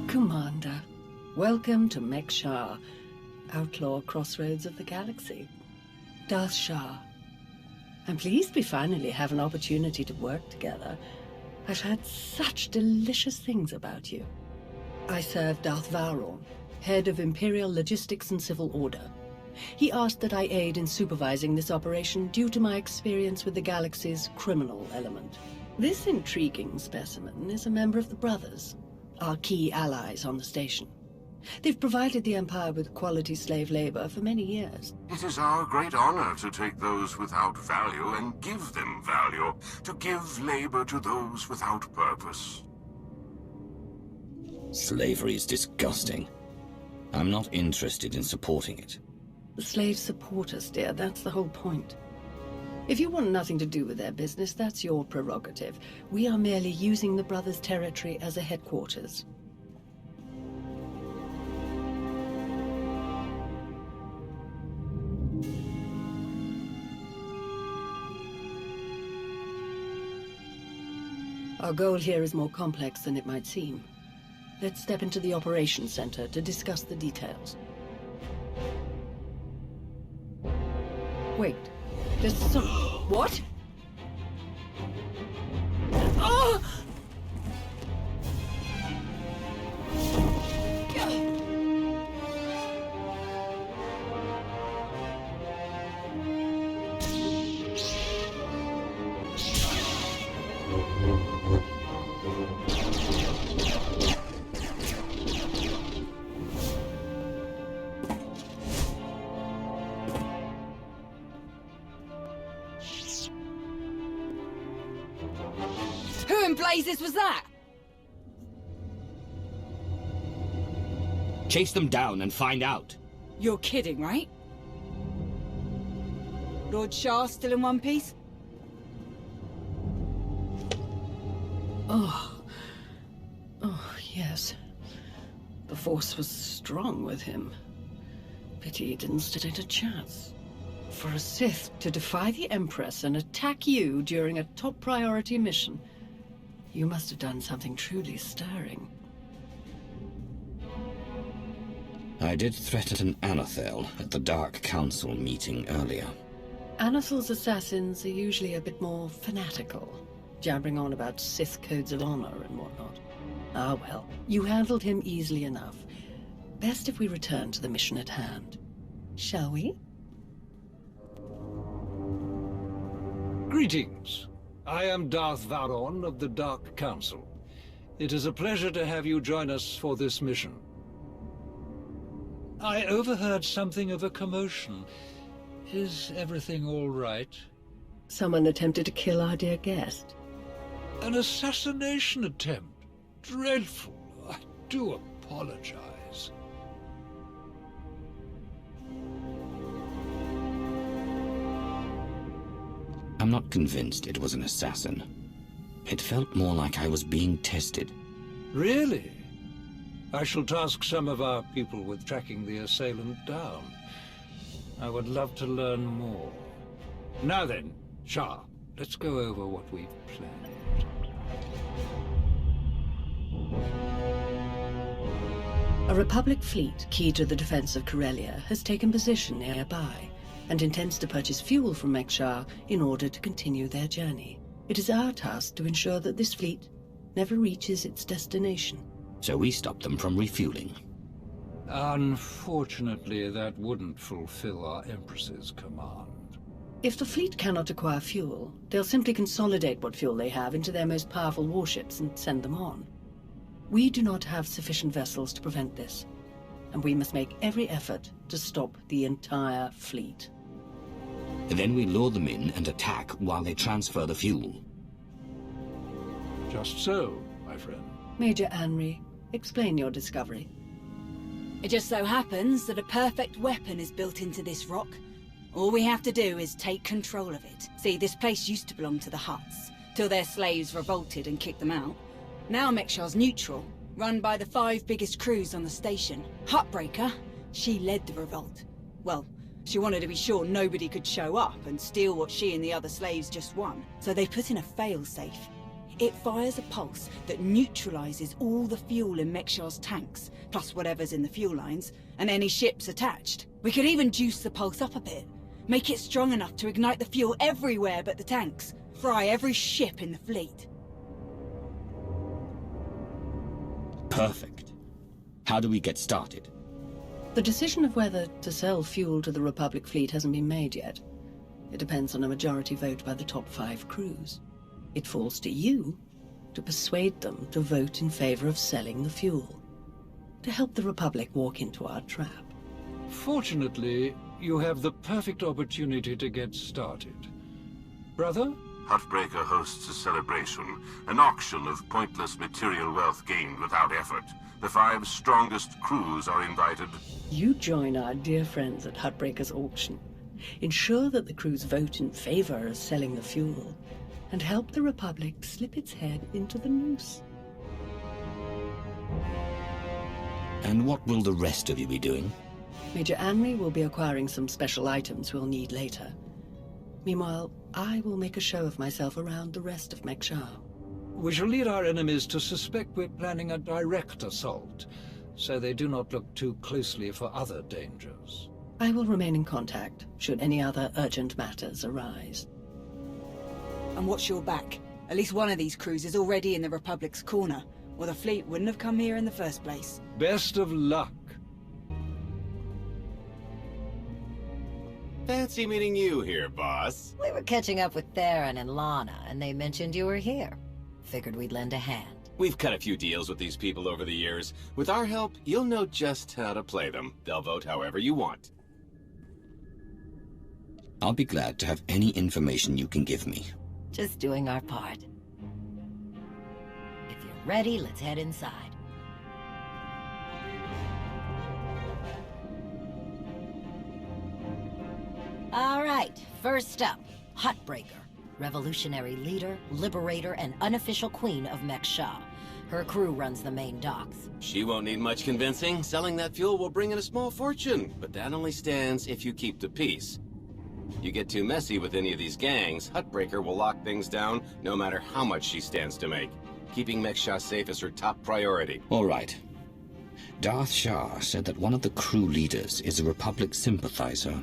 Commander, welcome to mek-sha, outlaw crossroads of the galaxy. Darth Shah. I'm pleased we finally have an opportunity to work together. I've heard such delicious things about you. I serve Darth Varon, head of Imperial Logistics and Civil Order. He asked that I aid in supervising this operation due to my experience with the galaxy's criminal element. This intriguing specimen is a member of the Brothers, our key allies on the station. They've provided the Empire with quality slave labor for many years. It is our great honor to take those without value and give them value, to give labor to those without purpose. Slavery is disgusting. I'm not interested in supporting it. The slaves support us, dear. That's the whole point. If you want nothing to do with their business, that's your prerogative. We are merely using the Brothers' territory as a headquarters. Our goal here is more complex than it might seem. Let's step into the operations center to discuss the details. Wait, there's some... What? Oh! Who in blazes was that? Chase them down and find out. You're kidding, right? Lord Shah still in one piece? Oh, yes. The Force was strong with him. Pity he didn't stand a chance. For a Sith to defy the Empress and attack you during a top priority mission, you must have done something truly stirring. I did threaten Anathel at the Dark Council meeting earlier. Anathel's assassins are usually a bit more fanatical, jabbering on about Sith codes of honor and whatnot. Ah well, you handled him easily enough. Best if we return to the mission at hand. Shall we? Greetings. I am Darth Varon of the Dark Council. It is a pleasure to have you join us for this mission. I overheard something of a commotion. Is everything all right? Someone attempted to kill our dear guest. An assassination attempt. Dreadful. I do apologize. I'm not convinced it was an assassin. It felt more like I was being tested. Really? I shall task some of our people with tracking the assailant down. I would love to learn more. Now then, Shah, let's go over what we've planned. A Republic fleet key to the defense of Corellia has taken position nearby and intends to purchase fuel from mek-sha in order to continue their journey. It is our task to ensure that this fleet never reaches its destination. So we stop them from refueling. Unfortunately, that wouldn't fulfill our Empress's command. If the fleet cannot acquire fuel, they'll simply consolidate what fuel they have into their most powerful warships and send them on. We do not have sufficient vessels to prevent this, and we must make every effort to stop the entire fleet. Then we lure them in and attack while they transfer the fuel. Just so, my friend. Major Anri, explain your discovery. It just so happens that a perfect weapon is built into this rock. All we have to do is take control of it. See, this place used to belong to the Hutts, till their slaves revolted and kicked them out. Now mek-sha's neutral, run by the 5 biggest crews on the station. Huttbreaker, she led the revolt. Well, she wanted to be sure nobody could show up and steal what she and the other slaves just won. So they put in a fail-safe. It fires a pulse that neutralizes all the fuel in mek-sha's tanks, plus whatever's in the fuel lines, and any ships attached. We could even juice the pulse up a bit. Make it strong enough to ignite the fuel everywhere but the tanks. Fry every ship in the fleet. Perfect. How do we get started? The decision of whether to sell fuel to the Republic fleet hasn't been made yet. It depends on a majority vote by the top 5 crews. It falls to you to persuade them to vote in favor of selling the fuel, to help the Republic walk into our trap. Fortunately, you have the perfect opportunity to get started. Brother? Huttbreaker hosts a celebration, an auction of pointless material wealth gained without effort. The 5 strongest crews are invited. You join our dear friends at Huttbreaker's auction. Ensure that the crews vote in favor of selling the fuel, and help the Republic slip its head into the noose. And what will the rest of you be doing? Major Anri will be acquiring some special items we'll need later. Meanwhile, I will make a show of myself around the rest of mek-sha. We shall lead our enemies to suspect we're planning a direct assault, so they do not look too closely for other dangers. I will remain in contact, should any other urgent matters arise. And watch your back. At least one of these crews is already in the Republic's corner, or the fleet wouldn't have come here in the first place. Best of luck. Fancy meeting you here, boss. We were catching up with Theron and Lana, and they mentioned you were here. Figured we'd lend a hand. We've cut a few deals with these people over the years. With our help, you'll know just how to play them. They'll vote however you want. I'll be glad to have any information you can give me. Just doing our part. If you're ready, let's head inside. All right, first up, Huttbreaker. Revolutionary leader, liberator, and unofficial queen of mek-sha. Her crew runs the main docks. She won't need much convincing. Selling that fuel will bring in a small fortune, but that only stands if you keep the peace. You get too messy with any of these gangs, Huttbreaker will lock things down no matter how much she stands to make. Keeping mek-sha safe is her top priority. All right. Darth Shah said that one of the crew leaders is a Republic sympathizer.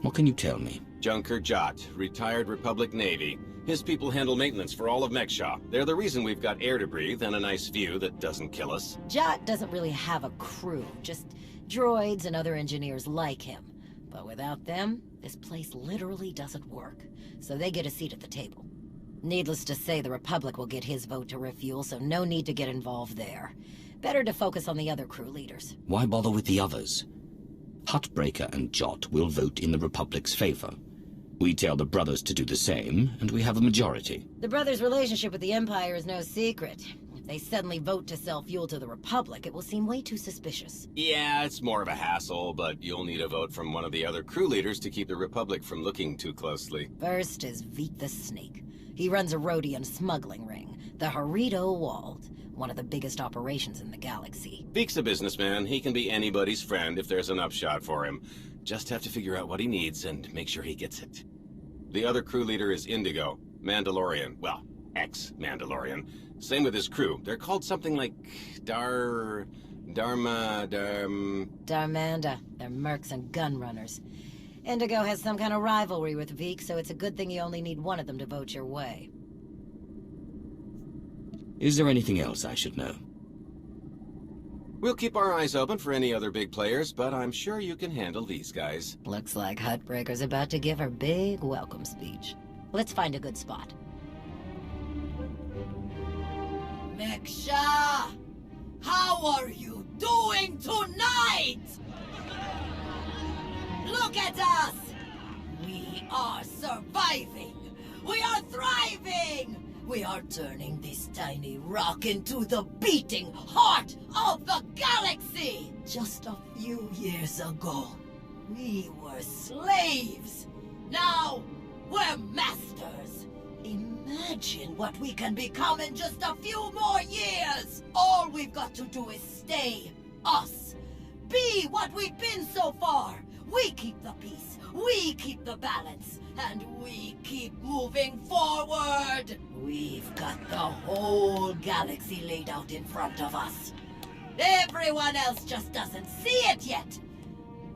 What can you tell me? Junker Jot, retired Republic Navy. His people handle maintenance for all of mek-sha. They're the reason we've got air to breathe and a nice view that doesn't kill us. Jot doesn't really have a crew, just droids and other engineers like him. But without them, this place literally doesn't work. So they get a seat at the table. Needless to say, the Republic will get his vote to refuel, so no need to get involved there. Better to focus on the other crew leaders. Why bother with the others? Huttbreaker and Jot will vote in the Republic's favor. We tell the brothers to do the same, and we have a majority. The brothers' relationship with the Empire is no secret. If they suddenly vote to sell fuel to the Republic, it will seem way too suspicious. Yeah, it's more of a hassle, but you'll need a vote from one of the other crew leaders to keep the Republic from looking too closely. First is Veek the Snake. He runs a Rhodian smuggling ring, the Harrido Wald, one of the biggest operations in the galaxy. Veek's a businessman. He can be anybody's friend if there's an upshot for him. Just have to figure out what he needs and make sure he gets it. The other crew leader is Indigo, Mandalorian. Well, ex-Mandalorian. Same with his crew. They're called something like Darmanda. They're mercs and gun runners. Indigo has some kind of rivalry with Veek, so it's a good thing you only need one of them to vote your way. Is there anything else I should know? We'll keep our eyes open for any other big players, but I'm sure you can handle these guys. Looks like Huttbreaker's about to give her big welcome speech. Let's find a good spot. mek-sha! How are you doing tonight? Look at us! We are surviving! We are thriving! We are turning this tiny rock into the beating heart of the galaxy! Just a few years ago, we were slaves. Now, we're masters. Imagine what we can become in just a few more years. All we've got to do is stay us. Be what we've been so far. We keep the peace. We keep the balance. And we keep moving forward. word! We've got the whole galaxy laid out in front of us. Everyone else just doesn't see it yet.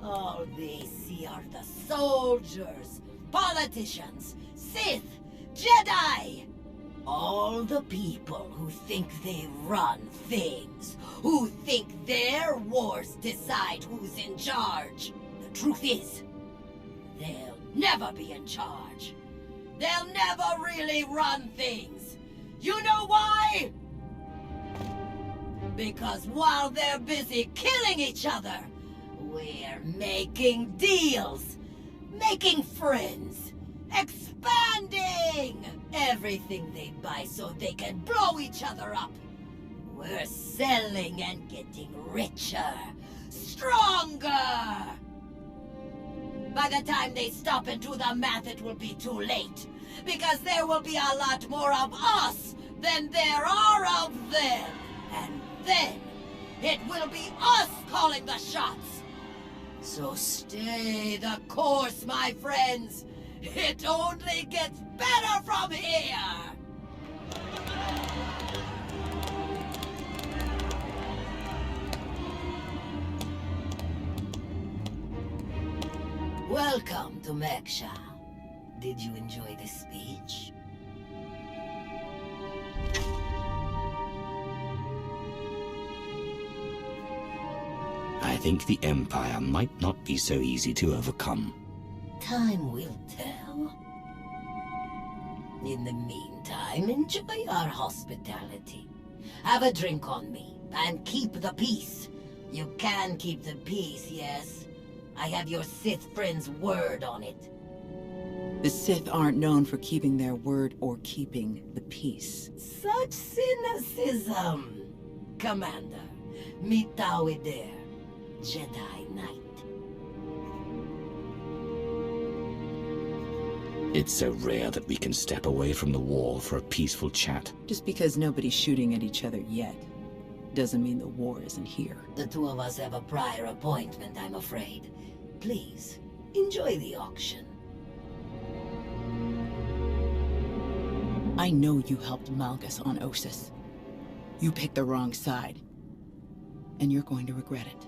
All they see are the soldiers, politicians, Sith, Jedi. All the people who think they run things, who think their wars decide who's in charge. The truth is, they'll never be in charge. They'll never really run things. You know why? Because while they're busy killing each other, we're making deals, making friends, expanding everything they buy so they can blow each other up. We're selling and getting richer, stronger. By the time they stop and do the math, it will be too late. Because there will be a lot more of us than there are of them. And then, it will be us calling the shots. So stay the course, my friends. It only gets better from here. Welcome to mek-sha. Did you enjoy this speech? I think the Empire might not be so easy to overcome. Time will tell. In the meantime, enjoy our hospitality. Have a drink on me, and keep the peace. You can keep the peace, yes? I have your Sith friend's word on it. The Sith aren't known for keeping their word or keeping the peace. Such cynicism. Commander, mitawi there, Jedi Knight. It's so rare that we can step away from the war for a peaceful chat. Just because nobody's shooting at each other yet, doesn't mean the war isn't here. The two of us have a prior appointment, I'm afraid. Please, enjoy the auction. I know you helped Malgus on Ossus. You picked the wrong side. And you're going to regret it.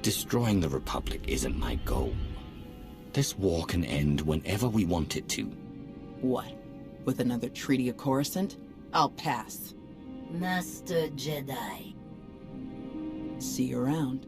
Destroying the Republic isn't my goal. This war can end whenever we want it to. What? With another Treaty of Coruscant? I'll pass. Master Jedi. See you around.